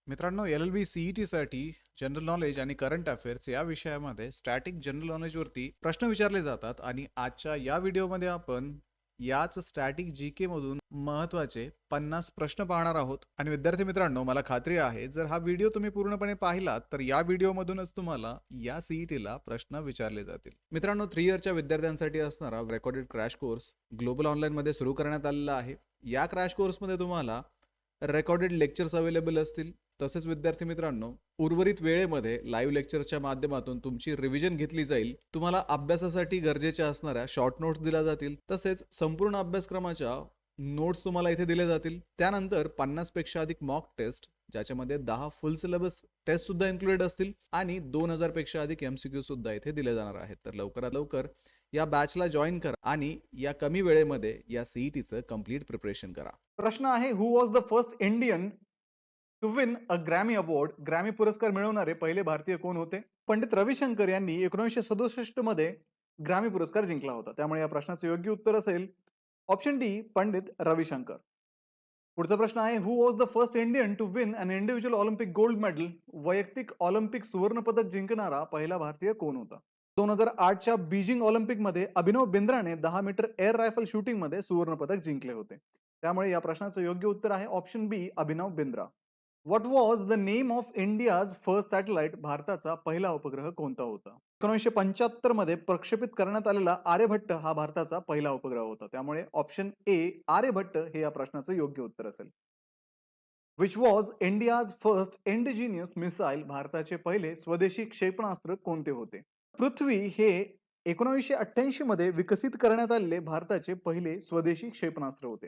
मित्रांनो, LLB सी-ई-टीसाठी general knowledge आणि current affairs या विषयामध्ये स्टॅटिक जनरल नॉलेजवरती प्रश्न विचारले जातात आणि आजच्या या व्हिडिओमध्ये आपण याच स्टॅटिक जी-के मधून महत्त्वाचे 50 प्रश्न पाहणार आहोत. आणि विद्यार्थी मित्रांनो, मला खात्री आहे जर हा व्हिडिओ तुम्ही पूर्णपणे पाहिलात तर या व्हिडिओमधूनच तुम्हाला या सी-ई-टीला प्रश्न विचारले जातील. मित्रांनो, 3 इयरच्या विद्यार्थ्यांसाठी असणारा रेकॉर्डेड क्रॅश कोर्स ग्लोबल ऑनलाईनमध्ये सुरू करण्यात आलेला आहे. या क्रॅश कोर्समध्ये तुम्हाला रेकॉर्डेड लेक्चर्स अवेलेबल असतील. तसेच विद्यार्थी मित्रांनो, उर्वरित वेळेमध्ये लाईव्ह लेक्चरच्या माध्यमातून तुमची रिव्हिजन घेतली जाईल. तुम्हाला अभ्यासासाठी गरजेच्या असणाऱ्या शॉर्ट नोट्स दिल्या जातील. तसेच संपूर्ण अभ्यासक्रमाच्या नोट्स तुम्हाला इथे दिले जातील. त्यानंतर 50 पेक्षा अधिक मॉक टेस्ट, ज्याच्यामध्ये 10 फुल सिलेबस टेस्ट सुद्धा इन्क्लुडेड असतील आणि 2000 पेक्षा अधिक एमसीक्यू सुद्धा इथे दिले जाणार आहेत. तर लवकरात लवकर या बॅचला जॉईन करा आणि या कमी वेळेमध्ये या सीईटीचं कंप्लीट प्रिपरेशन करा. प्रश्न आहे, who was the first Indian to win a Grammy award? Grammy पुरस्कार मिळवणारे पहिले भारतीय कोण होते? पंडित रविशंकर यांनी 1967 मध्ये ग्रॅमी पुरस्कार जिंकला होता. त्यामुळे या प्रश्नाचे योग्य उत्तर असेल ऑप्शन डी, पंडित रविशंकर. पुढचा प्रश्न आहे, who was the first Indian to win an individual Olympic gold medal? वैयक्तिक ऑलिम्पिक सुवर्ण पदक जिंकणारा पहिला भारतीय कोण होता? 2008च्या बीजिंग ऑलिम्पिक मध्ये अभिनव बिंद्राने 10 मीटर एअर रायफल शूटिंग मध्ये सुवर्ण पदक जिंकले होते. त्यामुळे या प्रश्नाचं योग्य उत्तर आहे option B, Abhinav Bindra. What was the name of India's first satellite? भारताचा पहिला उपग्रह कोणता होता? 1975 मध्ये प्रक्षेपित करण्यात आलेला आर्यभट्ट हा भारताचा पहिला उपग्रह होता. त्यामुळे ऑप्शन ए, आर्यभट्ट हे या प्रश्नाचं योग्य उत्तर असेल. Which was India's first indigenous missile? भारताचे पहिले स्वदेशी क्षेपणास्त्र कोणते होते? पृथ्वी हे 1988 मध्ये विकसित करण्यात आलेले भारताचे पहिले स्वदेशी क्षेपणास्त्र होते.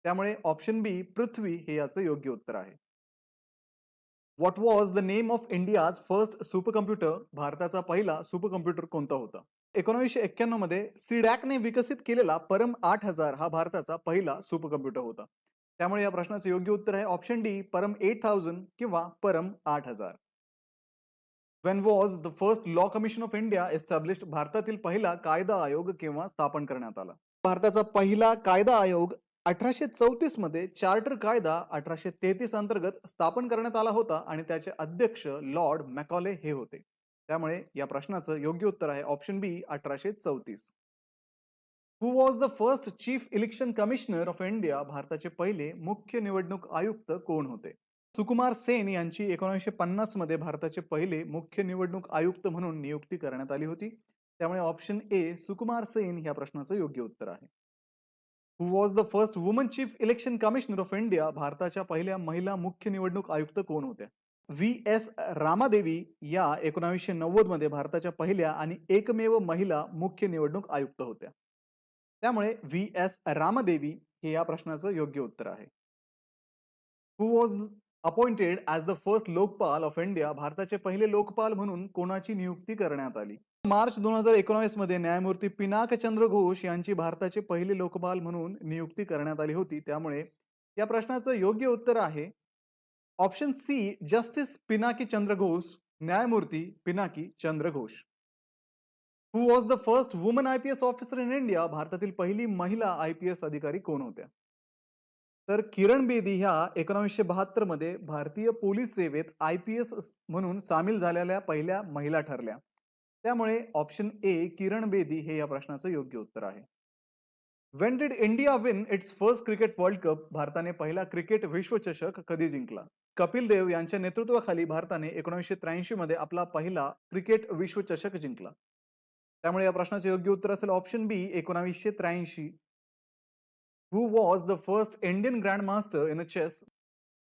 त्यामुळे ऑप्शन बी, पृथ्वी हे याचं योग्य उत्तर आहे. What was the name of India's first super computer? भारताचा पहिला सुपर कम्प्युटर कोणता होता? 1991 मध्ये सीडॅकने विकसित केलेला परम 8000 हा भारताचा पहिला सुपर कम्प्युटर होता. त्यामुळे या प्रश्नाचं योग्य उत्तर आहे ऑप्शन डी, परम 8000 किंवा परम 8000. Wien was the first law commission of India established? भारतातील पहिला कायदा आयोग केव्हा स्थापन करण्यात आला? भारताचा पहिला कायदा आयोग 1834 मध्ये चार्टर कायदा 1833 अंतर्गत स्थापन करण्यात आला होता आणि त्याचे अध्यक्ष लॉर्ड मॅकॉले हे होते. त्यामुळे या प्रश्नाचं योग्य उत्तर आहे option B, 1834. Who was the first chief election commissioner of India? भारताचे पहिले मुख्य निवडणूक आयुक्त कोण होते? सुकुमार सेन यांची 1950 मध्ये भारताचे पहिले मुख्य निवडणूक आयुक्त म्हणून नियुक्ती करण्यात आली होती. त्यामुळे ऑप्शन ए, सुकुमार सेन या प्रश्नाचं योग्य उत्तर आहे. Who was the first woman chief election commissioner of India? भारताच्या पहिल्या महिला मुख्य निवडणूक आयुक्त कोण होत्या? व्ही एस रामादेवी या 1990 मध्ये भारताच्या पहिल्या आणि एकमेव महिला मुख्य निवडणूक आयुक्त होत्या. त्यामुळे व्ही एस रामादेवी हे या प्रश्नाचं योग्य उत्तर आहे. Who was appointed as the first Lokpal of India? भारताचे पहिले लोकपाल म्हणून कोणाची नियुक्ती करण्यात आली? मार्च 2019 मध्ये न्यायमूर्ती पिनाक चंद्र घोष यांची भारताचे पहिले लोकपाल म्हणून नियुक्ती करण्यात आली होती. त्यामुळे या प्रश्नाचं योग्य उत्तर आहे option C, justice Pinaki Chandra Ghosh, न्यायमूर्ती Pinaki Chandra Ghosh. Who was the first woman IPS officer in India? भारतातील पहिली महिला आयपीएस अधिकारी कोण होत्या? तर किरण बेदी ह्या 1972 मध्ये भारतीय पोलीस सेवेत आयपीएस म्हणून सामील झालेल्या पहिल्या महिला ठरल्या. त्यामुळे ऑप्शन ए, किरण बेदी हे या प्रश्नाचं योग्य उत्तर आहे. Wien did India win it's first cricket world cup? भारताने पहिला क्रिकेट विश्वचषक कधी जिंकला? कपिल देव यांच्या नेतृत्वाखाली भारताने 1983 मध्ये आपला पहिला क्रिकेट विश्वचषक जिंकला. त्यामुळे या प्रश्नाचे योग्य उत्तर असेल option B, 1983. Who was the first Indian grand master in a chess?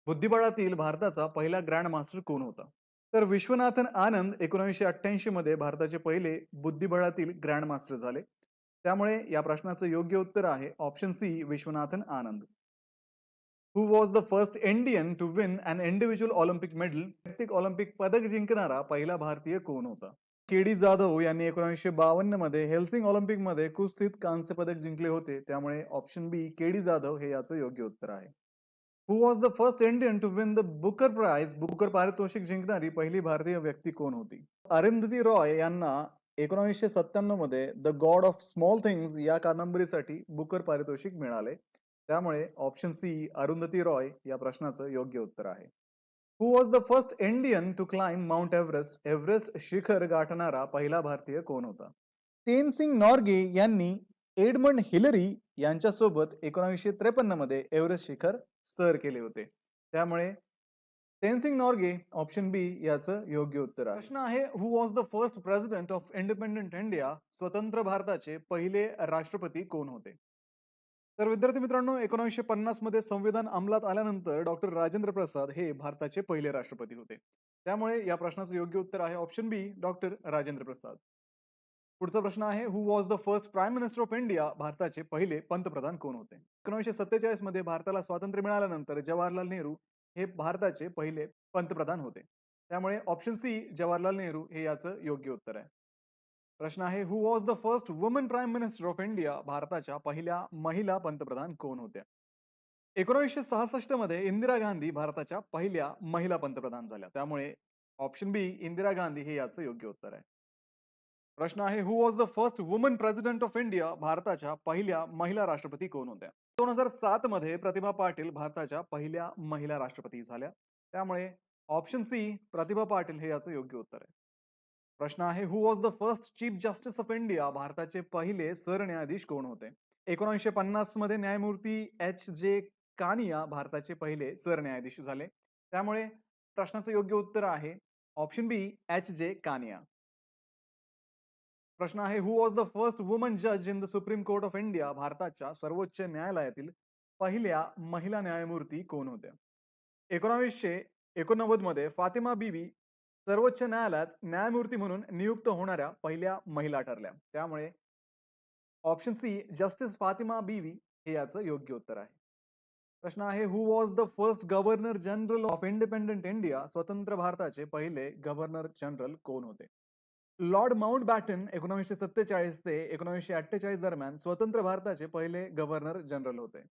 बुद्धिबळातील भारताचा पहिला ग्रँड मास्टर कोण होता? तर विश्वनाथन आनंद 1988 मध्ये भारताचे पहिले बुद्धिबळातील ग्रँड मास्टर झाले. त्यामुळे या प्रश्नाचं योग्य उत्तर आहे option C, Viswanathan Anand. Who was the first Indian to win an individual Olympic medal? वैयक्तिक ऑलिम्पिक पदक जिंकणारा पहिला भारतीय कोण होता? के डी जाधव यांनी 1952 मध्ये हेल्सिंग ऑलिम्पिक मध्ये कुस्तीत कांस्य पदक जिंकले होते. त्यामुळे option B, K D Jadhav हे याचं योग्य उत्तर आहे. Who was the first Indian to win the Booker prize? Booker पारितोषिक जिंकणारी पहिली भारतीय व्यक्ती कोण होती? अरुंधती रॉय यांना 1997 मध्ये the God of small things या कादंबरीसाठी बुकर पारितोषिक मिळाले. त्यामुळे ऑप्शन सी, अरुंधती रॉय या प्रश्नाचं योग्य उत्तर आहे. Who was the first Indian to climb Mount Everest? Everest शिखर गाठणारा पहिला भारतीय कोण होता? तेनसिंग नॉर्गे यांनी एडमंड हिलरी यांच्यासोबत 1953 मध्ये एव्हरेस्ट शिखर सर केले होते. त्यामुळे तेनसिंग नॉर्गे ऑप्शन बी याचं योग्य उत्तर आहे. प्रश्न आहे, who was the first president of independent India? स्वतंत्र भारताचे पहिले राष्ट्रपती कोण होते? तर विद्यार्थी मित्रांनो, 1950 मध्ये संविधान अंमलात आल्यानंतर डॉक्टर राजेंद्र प्रसाद हे भारताचे पहिले राष्ट्रपती होते. त्यामुळे या प्रश्नाचं योग्य उत्तर आहे option B, doctor Rajendra Prasad. पुढचा प्रश्न आहे, who was the first prime minister of India? भारताचे पहिले पंतप्रधान कोण होते? 1947 मध्ये भारताला स्वातंत्र्य मिळाल्यानंतर जवाहरलाल नेहरू हे भारताचे पहिले पंतप्रधान होते. त्यामुळे ऑप्शन सी, जवाहरलाल नेहरू हे याचं योग्य उत्तर आहे. प्रश्न आहे, who was the first woman prime minister of India? भारताच्या पहिल्या महिला पंतप्रधान कोण होत्या? 1966 मध्ये इंदिरा गांधी भारताच्या पहिल्या महिला पंतप्रधान झाल्या. त्यामुळे ऑप्शन बी, इंदिरा गांधी हे याचं योग्य उत्तर आहे. प्रश्न आहे, who was the first woman president of India? भारताच्या पहिल्या महिला राष्ट्रपती कोण होत्या? 2007 मध्ये प्रतिभा पाटील भारताच्या पहिल्या महिला राष्ट्रपती झाल्या. त्यामुळे ऑप्शन सी, प्रतिभा पाटील हे याचं योग्य उत्तर आहे. प्रश्न आहे, who was the first chief justice of India? भारताचे पहिले सरन्यायाधीश कोण होते? 1950 मध्ये न्यायमूर्ती H.J. कानिया भारताचे पहिले सरन्यायाधीश झाले. त्यामुळे प्रश्नाचं योग्य उत्तर आहे ऑप्शन बी, H.J. कानिया. प्रश्न आहे, who was the first woman जज in the supreme court of India? भारताच्या सर्वोच्च न्यायालयातील पहिल्या महिला न्यायमूर्ती कोण होत्या? 1989 मध्ये फातिमा बीबी सर्वोच्च न्यायालयात न्यायमूर्ती म्हणून नियुक्त होणाऱ्या पहिल्या महिला ठरल्या. त्यामुळे option C, justice Fatima Beevi हे याचं योग्य उत्तर आहे. प्रश्न आहे, who was the first governor general of independent India? स्वतंत्र भारताचे पहिले गव्हर्नर जनरल कोण होते? लॉर्ड माउंटबॅटन 1947 ते 1948 दरम्यान स्वतंत्र भारताचे पहिले गव्हर्नर जनरल होते.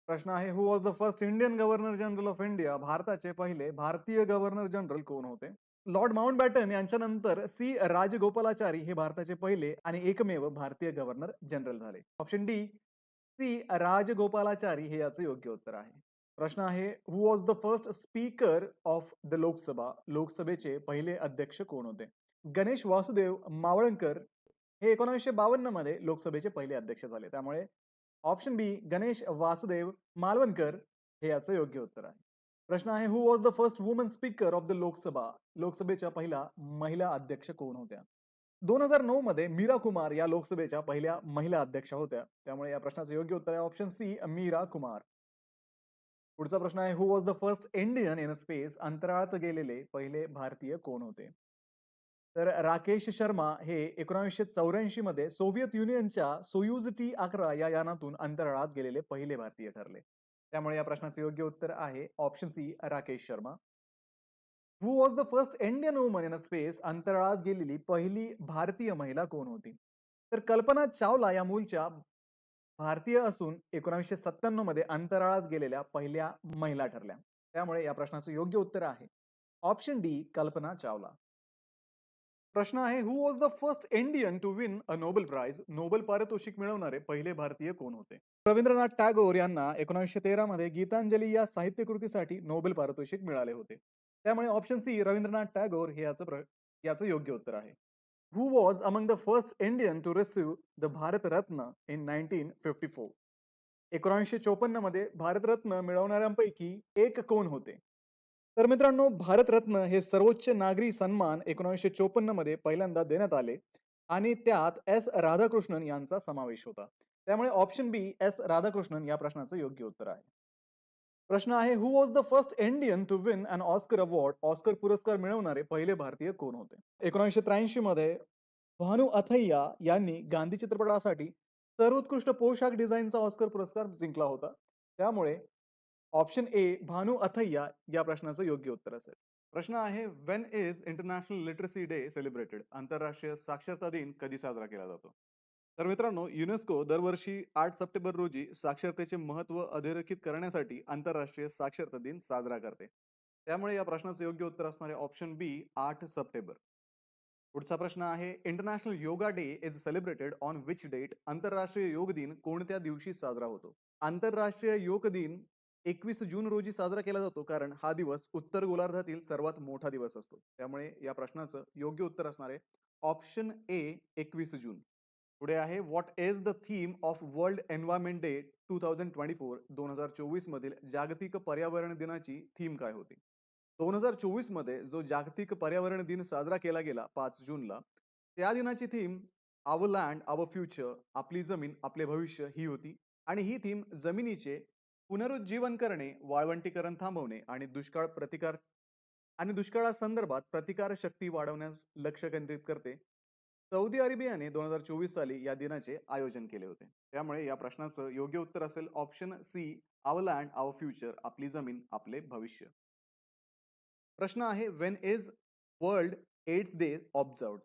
प्रश्न आहे, who was the first Indian governor general of India? भारताचे पहिले भारतीय गव्हर्नर जनरल कोण होते? लॉर्ड माउंटबॅटन यांच्यानंतर सी राजगोपालाचारी हे भारताचे पहिले आणि एकमेव भारतीय गव्हर्नर जनरल झाले. ऑप्शन डी, सी राजगोपालाचारी हे याचं योग्य उत्तर आहे. प्रश्न आहे, who was the first speaker of the Lok Sabha? लोकसभेचे पहिले अध्यक्ष कोण होते? गणेश वासुदेव मावळणकर हे 1952 मध्ये लोकसभेचे पहिले अध्यक्ष झाले. त्यामुळे ऑप्शन बी, गणेश वासुदेव मालवणकर हे याचं योग्य उत्तर आहे. प्रश्न आहे, who was the first woman speaker of the Lok Sabha? लोकसभेच्या पहिला महिला अध्यक्ष कोण होत्या? 2009 मध्ये मीरा कुमार या लोकसभेच्या पहिल्या महिला अध्यक्षा होत्या. त्यामुळे या प्रश्नाचं योग्य उत्तर आहे ऑप्शन सी, मीरा कुमार. पुढचा प्रश्न आहे, who was the first Indian in space? अंतराळात गेलेले पहिले भारतीय कोण होते? तर राकेश शर्मा हे 1984 मध्ये सोव्हिएत युनियनच्या सोयुझ T-11 या यानातून अंतराळात गेलेले पहिले भारतीय ठरले. त्यामुळे या प्रश्नाचं योग्य उत्तर आहे option C, Rakesh Sharma. Who was the first Indian woman in space? अंतराळात गेलेली पहिली भारतीय महिला कोण होती? तर कल्पना चावला या मूळच्या भारतीय असून 1997 मध्ये अंतराळात गेलेल्या पहिल्या महिला ठरल्या. त्यामुळे या प्रश्नाचं योग्य उत्तर आहे ऑप्शन डी, कल्पना चावला. प्रश्न आहे, who was the first Indian to win a Nobel prize? Nobel पारितोषिक मिळवणारे पहिले भारतीय कोण होते? रवींद्रनाथ टागोर यांना 1913 मध्ये गीतांजली या साहित्य कृतीसाठी नोबेल पारितोषिक मिळाले होते. त्यामुळे ऑप्शन सी, रवींद्रनाथ टागोर हे याचं योग्य उत्तर आहे. Who was among the first Indian to receive the Bharat Ratna in 1954? 1954 मध्ये भारतरत्न मिळवणाऱ्यांपैकी एक कोण होते? तर मित्रांनो, भारतरत्न हे सर्वोच्च नागरी सन्मान 1954 मध्ये पहिल्यांदा देण्यात आले आणि त्यात एस राधाकृष्णन यांचा समावेश होता. त्यामुळे ऑप्शन बी, एस राधाकृष्णन या प्रश्नाचं योग्य उत्तर आहे. प्रश्न आहे, who was the first Indian to win an Oscar award? Oscar पुरस्कार मिळवणारे पहिले भारतीय कोण होते? 1983 मध्ये भानू अथय्या यांनी गांधी चित्रपटासाठी सर्वोत्कृष्ट पोशाख डिझाईनचा ऑस्कर पुरस्कार जिंकला होता. त्यामुळे ऑप्शन ए, भानू अथय्या या प्रश्नाचं योग्य उत्तर असेल. प्रश्न आहे, when is international literacy day celebrated? आंतरराष्ट्रीय साक्षरता दिन कधी साजरा केला जातो? तर मित्रांनो, युनेस्को दरवर्षी 8 सप्टेंबर रोजी साक्षरतेचे महत्त्व अधोरेखित करण्यासाठी आंतरराष्ट्रीय साक्षरता दिन साजरा करते. त्यामुळे या प्रश्नाचं योग्य उत्तर असणार आहे ऑप्शन बी, 8 सप्टेंबर. पुढचा प्रश्न आहे, international yoga day is celebrated on which date? आंतरराष्ट्रीय योग दिन कोणत्या दिवशी साजरा होतो? आंतरराष्ट्रीय योग दिन 21 जून रोजी साजरा केला जातो, कारण हा दिवस उत्तर गोलार्धातील सर्वात मोठा दिवस असतो. त्यामुळे या प्रश्नाचं योग्य उत्तर असणार आहे ऑप्शन ए 21 जून. पुढे आहे what is the theme of world environment day 2024 मधील जागतिक पर्यावरण दिनाची थीम काय होती? 2024 मध्ये जो जागतिक पर्यावरण दिन साजरा केला गेला 5 जूनला, त्या दिनाची theme our land our future, आपली जमीन आपले भविष्य ही होती. आणि ही थीम जमिनीचे पुनरुज्जीवन करणे, वाळवंटीकरण थांबवणे आणि दुष्काळासंदर्भात प्रतिकार शक्ती वाढवण्यास लक्ष केंद्रित करते. सौदी अरेबियाने 2024 साली या दिनाचे आयोजन केले होते. त्यामुळे या प्रश्नाचं योग्य उत्तर असेल option C our land our future, आपली जमीन आपले भविष्य. प्रश्न आहे when is world AIDS day observed?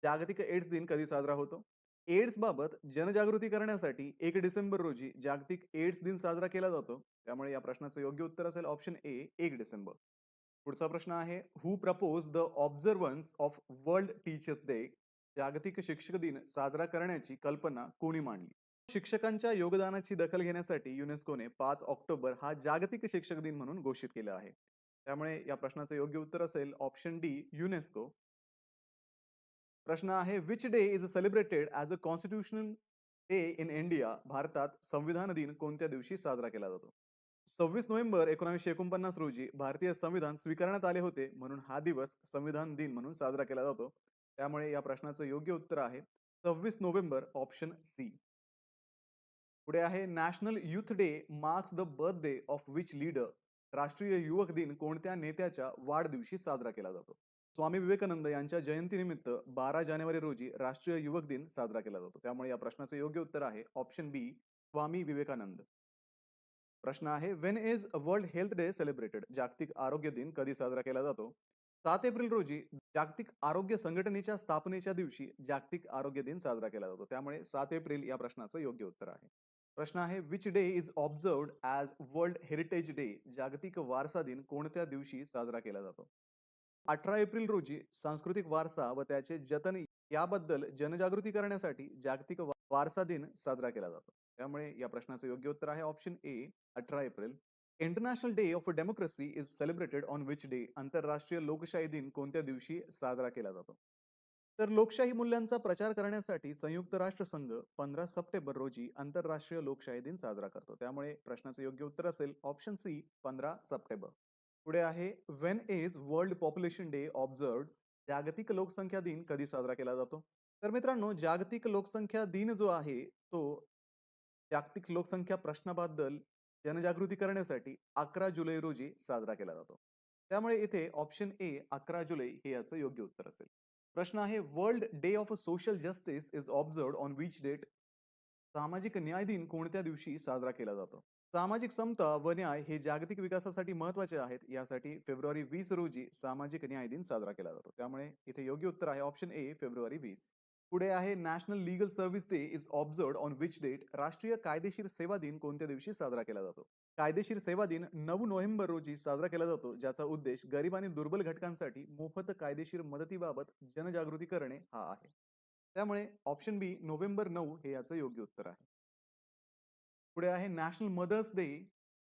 जागतिक एड्स दिन कधी साजरा होतो? एड्स बाबत जनजागृती करण्यासाठी 1 डिसेंबर रोजी जागतिक एड्स दिन साजरा केला जातो. त्यामुळे या प्रश्नाचं योग्य उत्तर असेल ऑप्शन ए 1 डिसेंबर. पुढचा प्रश्न आहे who propose the observance of world teachers day? जागतिक शिक्षक दिन साजरा करण्याची कल्पना कोणी मांडली? शिक्षकांच्या योगदानाची दखल घेण्यासाठी युनेस्कोने 5 ऑक्टोबर हा जागतिक शिक्षक दिन म्हणून घोषित केला आहे. त्यामुळे या प्रश्नाचं योग्य उत्तर असेल ऑप्शन डी युनेस्को. प्रश्न आहे which day is celebrated as a constitutional day in India? भारतात संविधान दिन कोणत्या दिवशी साजरा केला जातो? 26 नोव्हेंबर 1949 रोजी भारतीय संविधान स्वीकारण्यात आले होते, म्हणून हा दिवस संविधान दिन म्हणून साजरा केला जातो. त्यामुळे या प्रश्नाचं योग्य उत्तर आहे 26 नोव्हेंबर, ऑप्शन सी. पुढे आहे national youth day marks the birthday of which leader? राष्ट्रीय युवक दिन कोणत्या नेत्याच्या वाढदिवशी साजरा केला जातो? स्वामी विवेकानंद यांच्या जयंतीनिमित्त 12 जानेवारी रोजी राष्ट्रीय युवक दिन साजरा केला जातो. त्यामुळे या प्रश्नाचं योग्य उत्तर आहे ऑप्शन बी स्वामी विवेकानंद. प्रश्न आहे when is world health day celebrated? जागतिक आरोग्य दिन कधी साजरा केला जातो? 7 एप्रिल रोजी जागतिक आरोग्य संघटनेच्या स्थापनेच्या दिवशी जागतिक आरोग्य दिन साजरा केला जातो. त्यामुळे 7 एप्रिल या प्रश्नाचं योग्य उत्तर आहे. प्रश्न आहे which day is observed as world heritage day? जागतिक वारसा दिन कोणत्या दिवशी साजरा केला जातो? 18 एप्रिल रोजी सांस्कृतिक वारसा व त्याचे जतन याबद्दल जनजागृती करण्यासाठी जागतिक वारसा दिन साजरा केला जातो. त्यामुळे या प्रश्नाचं योग्य उत्तर आहे option A 18 April. International day of democracy is celebrated on which day? आंतरराष्ट्रीय लोकशाही दिन कोणत्या दिवशी साजरा केला जातो? तर लोकशाही मूल्यांचा प्रचार करण्यासाठी संयुक्त राष्ट्र संघ 15 सप्टेंबर रोजी आंतरराष्ट्रीय लोकशाही दिन साजरा करतो. त्यामुळे प्रश्नाचं योग्य उत्तर असेल ऑप्शन सी 15 सप्टेंबर. पुढे आहे when is world population day observed? जागतिक लोकसंख्या दिन कधी साजरा केला जातो? तर मित्रांनो, जागतिक लोकसंख्या दिन जो आहे तो जागतिक लोकसंख्या प्रश्नाबद्दल जनजागृती करण्यासाठी 11 जुलै रोजी साजरा केला जातो. त्यामुळे इथे ऑप्शन ए 11 जुलै हे याचं योग्य उत्तर असेल. प्रश्न आहे world day of social justice is observed on which date? सामाजिक न्याय दिन कोणत्या दिवशी साजरा केला जातो? सामाजिक समता व न्याय हे जागतिक विकासासाठी महत्वाचे आहेत. यासाठी फेब्रुवारी 20 रोजी सामाजिक न्याय दिन साजरा केला जातो. त्यामुळे इथे योग्य उत्तर आहे ऑप्शन ए फेब्रुवारी 20. पुढे आहे national legal service day is observed on which date? राष्ट्रीय कायदेशीर सेवा दिन कोणत्या दिवशी साजरा केला जातो? कायदेशीर सेवा दिन 9 नोव्हेंबर रोजी साजरा केला जातो, ज्याचा उद्देश गरीब आणि दुर्बल घटकांसाठी मोफत कायदेशीर मदतीबाबत जनजागृती करणे हा आहे. त्यामुळे ऑप्शन बी नोव्हेंबर 9 हे याचं योग्य उत्तर आहे. पुढे आहे national mothers day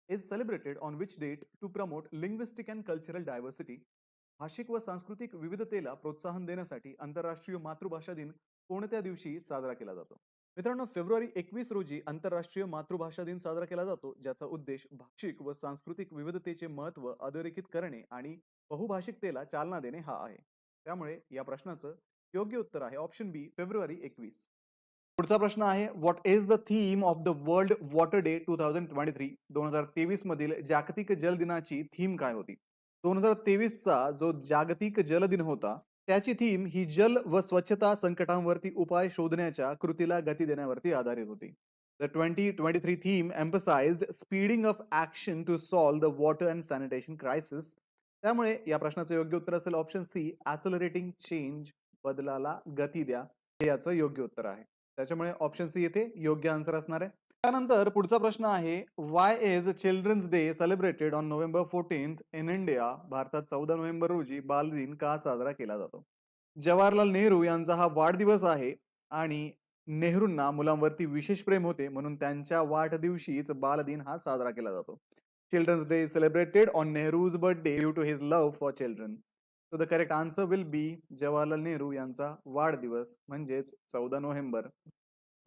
is celebrated on which date to promote linguistic and cultural diversity? भाषिक व सांस्कृतिक विविधतेला प्रोत्साहन देण्यासाठी आंतरराष्ट्रीय मातृभाषा दिन कोणत्या दिवशी साजरा केला जातो? मित्रांनो, फेब्रुवारी 21 रोजी आंतरराष्ट्रीय मातृभाषा दिन साजरा केला जातो, ज्याचा उद्देश भाषिक व सांस्कृतिक विविधतेचे महत्त्व अधोरेखित करणे आणि बहुभाषिकतेला चालना देणे हा आहे. त्यामुळे या प्रश्नाचं योग्य उत्तर आहे ऑप्शन बी फेब्रुवारी 21. पुढचा प्रश्न आहे what is the theme of the world water day 2023 मधील जागतिक जल दिनाची थीम काय होती? 2023 चा जो जागतिक जल दिन होता त्याची थीम ही जल व स्वच्छता संकटांवरती उपाय शोधण्याच्या कृतीला गती देण्यावरती आधारित होती. The 2023 theme emphasized speeding of action to solve the water and sanitation crisis. त्यामुळे या प्रश्नाचं योग्य उत्तर असेल ऑप्शन सी ॲक्सेलरेटिंग चेंज, बदलाला गती द्या, हे याचं योग्य उत्तर आहे. त्याच्यामुळे ऑप्शन सी येथे योग्य आन्सर असणार आहे. त्यानंतर पुढचा प्रश्न आहे why is children's day celebrated on November 14 in India? भारतात 14 नोव्हेंबर रोजी बालदिन का साजरा केला जातो? जवाहरलाल नेहरू यांचा हा वाढदिवस आहे आणि नेहरूंना मुलांवरती विशेष प्रेम होते, म्हणून त्यांच्या वाढदिवशीच बालदिन हा साजरा केला जातो. Children's Day is celebrated on Nehru's birthday due to his love for children. So the correct answer will be Jawaharlal Nehru यांचा वाढदिवस म्हणजेच 14 November.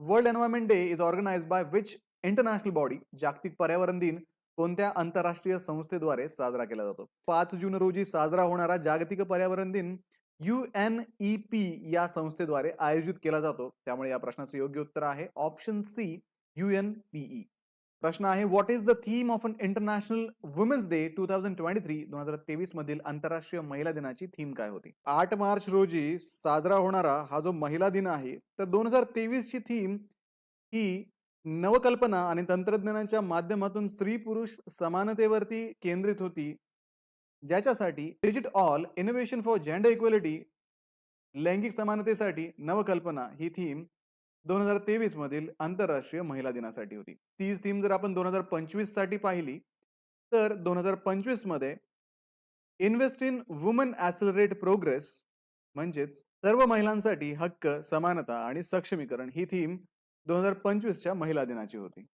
World environment day is organized by which international body? जागतिक पर्यावरण दिन कोणत्या आंतरराष्ट्रीय संस्थेद्वारे साजरा केला जातो? 5 जून रोजी साजरा होणारा जागतिक पर्यावरण दिन UNEP या संस्थेद्वारे आयोजित केला जातो. त्यामुळे या प्रश्नाचं योग्य उत्तर आहे ऑप्शन सी UNPE. प्रश्न आहे what is the theme of an international women's day 2023 मधील आंतरराष्ट्रीय महिला दिनाची थीम काय होती? 8 मार्च रोजी साजरा होणारा हा जो महिला दिन आहे तर 2023 ची थीम ही नवकल्पना आणि तंत्रज्ञानाच्या माध्यमातून स्त्री पुरुष समानतेवरती केंद्रित होती, ज्याच्यासाठी digit all innovation for gender equality लैंगिक समानतेसाठी नवकल्पना ही थीम 2023 मधील आंतरराष्ट्रीय महिला दिनासाठी होती. तीच थीम जर आपण 2025 साठी पाहिली तर 2025 मध्ये इन्व्हेस्ट इन वुमन ॲक्सेलरेट प्रोग्रेस म्हणजेच सर्व महिलांसाठी हक्क, समानता आणि सक्षमीकरण ही थीम 2025 च्या महिला दिनाची होती.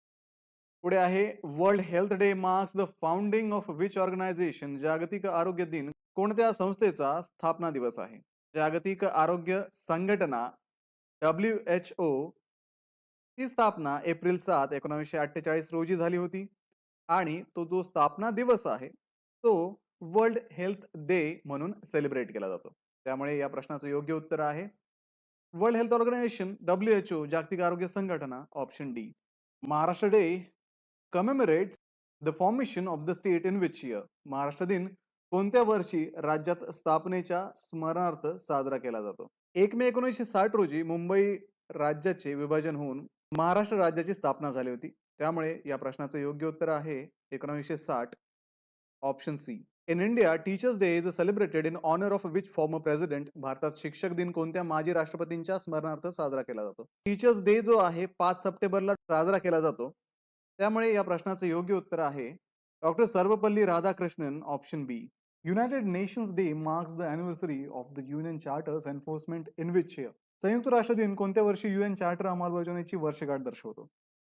पुढे आहे world health day marks the founding of which organization? जागतिक आरोग्य दिन कोणत्या संस्थेचा स्थापना दिवस आहे? जागतिक आरोग्य संघटना WHO ची स्थापना एप्रिल 7, 1948 रोजी झाली होती आणि तो जो स्थापना दिवस आहे तो वर्ल्ड हेल्थ डे म्हणून सेलिब्रेट केला जातो. त्यामुळे या प्रश्नाचं योग्य उत्तर आहे वर्ल्ड हेल्थ ऑर्गनायझेशन WHO जागतिक आरोग्य संघटना option D. Maharashtra day commemorates the formation of the state in which year? Maharashtra दिन कोणत्या वर्षी राज्यात स्थापनेच्या स्मरणार्थ साजरा केला जातो? 1 मे 1960 रोजी मुंबई राज्याचे विभाजन होऊन महाराष्ट्र राज्याची स्थापना झाली होती. त्यामुळे या प्रश्नाचं योग्य उत्तर आहे 1960 option C. In India teachers day is celebrated in honour of which former president? भारतात शिक्षक दिन कोणत्या माजी राष्ट्रपतींच्या स्मरणार्थ साजरा केला जातो? टीचर्स डे जो आहे 5 सप्टेंबरला साजरा केला जातो. त्यामुळे या प्रश्नाचं योग्य उत्तर आहे doctor Sarvepalli Radhakrishnan option B. United Nations day marks the anniversary of the UN charters enforcement in which year? संयुक्त राष्ट्र दिन कोणत्या वर्षी UN चार्टर अंमलबजावणीची वर्षगाठ दर्शवतो?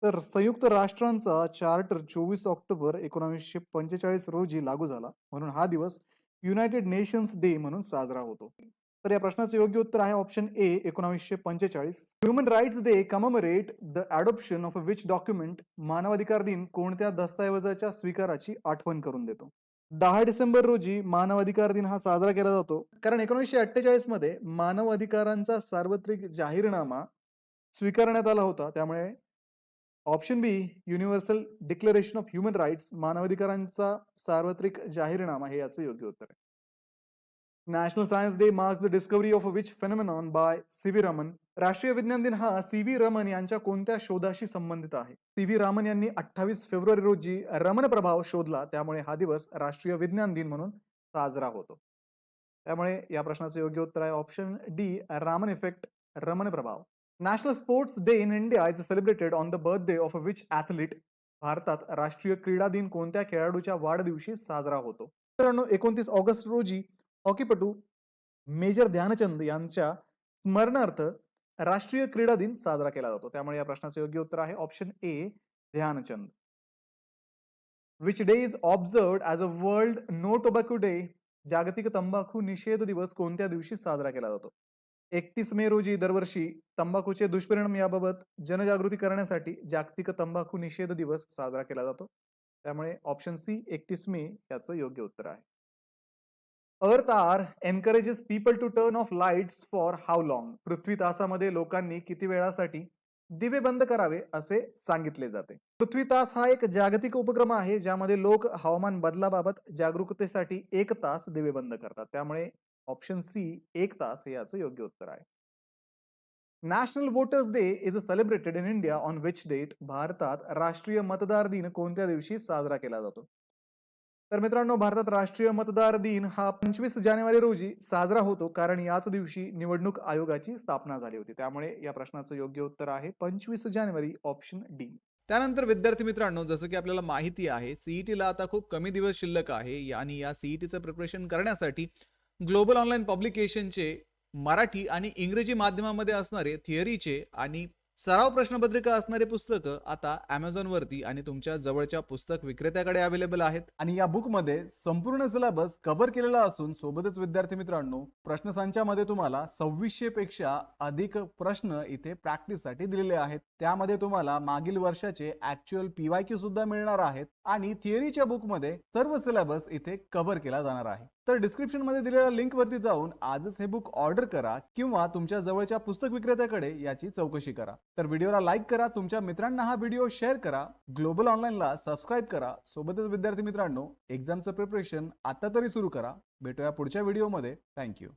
तर संयुक्त राष्ट्रांचा चार्टर 24 ऑक्टोबर 1945 रोजी लागू झाला, म्हणून हा दिवस युनायटेड नेशन्स डे म्हणून साजरा होतो. तर या प्रश्नाचं योग्य उत्तर आहे option A 1945. Human rights day commemorate the adoption of which document? मानवाधिकार दिन कोणत्या दस्तऐवजाच्या स्वीकाराची आठवण करून देतो? 10 डिसेंबर रोजी मानवाधिकार दिन हा साजरा केला जातो कारण 1948 मध्ये मानव अधिकारांचा सार्वत्रिक जाहीरनामा स्वीकारण्यात आला होता. त्यामुळे option B universal declaration of human rights मानवाधिकारांचा सार्वत्रिक जाहीरनामा हे याचं योग्य उत्तर आहे. National science day marks the discovery of which phenomenon by CV Raman? राष्ट्रीय विज्ञान दिन हा CV रमन यांच्या कोणत्या शोधाशी संबंधित आहे? CV रामन यांनी 28 फेब्रुवारी रोजी रमन प्रभाव शोधला, त्यामुळे हा दिवस राष्ट्रीय विज्ञान दिन म्हणून साजरा होतो. त्यामुळे या प्रश्नाचं योग्य उत्तर आहे option D Raman effect, Raman प्रभाव. National sports day in India is celebrated on the birthday of which athlete? भारतात राष्ट्रीय क्रीडा दिन कोणत्या खेळाडूच्या वाढदिवशी साजरा होतो? मित्रांनो 29 ऑगस्ट रोजी हॉकीपटू मेजर ध्यानचंद यांच्या स्मरणार्थ राष्ट्रीय क्रीडा दिन साजरा केला जातो. त्यामुळे या प्रश्नाचं योग्य उत्तर आहे option A Dhyanchand. Which day is observed as a world no tobacco day? जागतिक तंबाखू निषेध दिवस कोणत्या दिवशी साजरा केला जातो? 31 मे रोजी दरवर्षी तंबाखूचे दुष्परिणाम याबाबत जनजागृती करण्यासाठी जागतिक तंबाखू निषेध दिवस साजरा केला जातो. त्यामुळे ऑप्शन सी 31 मे याचं योग्य उत्तर आहे. Earth hour encourages people to turn off lights for how long? पृथ्वी तासामध्ये लोकांनी किती वेळासाठी दिवे बंद करावे असे सांगितले जाते? पृथ्वी तास हा एक जागतिक उपक्रम आहे ज्यामध्ये लोक हवामान बदलाबाबत जागरूकतेसाठी 1 तास दिवे बंद करतात. त्यामुळे ऑप्शन सी 1 तास हे याचं योग्य उत्तर आहे. National voters day is celebrated in India on which date? भारतात राष्ट्रीय मतदार दिन कोणत्या दिवशी साजरा केला जातो? तर मित्रांनो भारतात राष्ट्रीय मतदार दिन हा 25 जानेवारी रोजी साजरा होतो कारण याच दिवशी निवडणूक आयोगाची स्थापना झाली होती. त्यामुळे या प्रश्नाचं योग्य उत्तर आहे 25 जानेवारी ऑप्शन डी. त्यानंतर विद्यार्थी मित्रांनो जसं की आपल्याला माहिती आहे सीईटीला आता खूप कमी दिवस शिल्लक आहे आणि या सीईटीचं प्रिपरेशन करण्यासाठी ग्लोबल ऑनलाईन पब्लिकेशनचे मराठी आणि इंग्रजी माध्यमामध्ये असणारे थिअरीचे आणि सराव प्रश्नपत्रिका असणारी पुस्तकं आता Amazon वरती आणि तुमच्या जवळच्या पुस्तक विक्रेत्याकडे अवेलेबल आहेत. आणि या बुकमध्ये संपूर्ण सिलेबस कव्हर केलेला असून सोबतच विद्यार्थी मित्रांनो प्रश्नसंचामध्ये तुम्हाला 2600 पेक्षा अधिक प्रश्न इथे प्रॅक्टिससाठी दिलेले आहेत. त्यामध्ये तुम्हाला मागील वर्षाचे ऍक्च्युअल PYQ सुद्धा मिळणार आहेत आणि थिअरीच्या बुकमध्ये सर्व सिलेबस इथे कव्हर केला जाणार आहे. तर डिस्क्रिप्शन मध्ये दिलेल्या लिंक वरती जाऊन आजच हे बुक ऑर्डर करा किंवा तुमच्या जवळच्या पुस्तक विक्रेत्याकडे याची चौकशी करा. तर व्हिडिओला लाईक करा, तुमच्या मित्रांना हा व्हिडिओ शेअर करा, ग्लोबल ऑनलाईनला सबस्क्राईब करा. सोबतच विद्यार्थी मित्रांनो एक्झामचं प्रिपरेशन आता तरी सुरू करा. भेटूया पुढच्या व्हिडिओमध्ये. थँक्यू.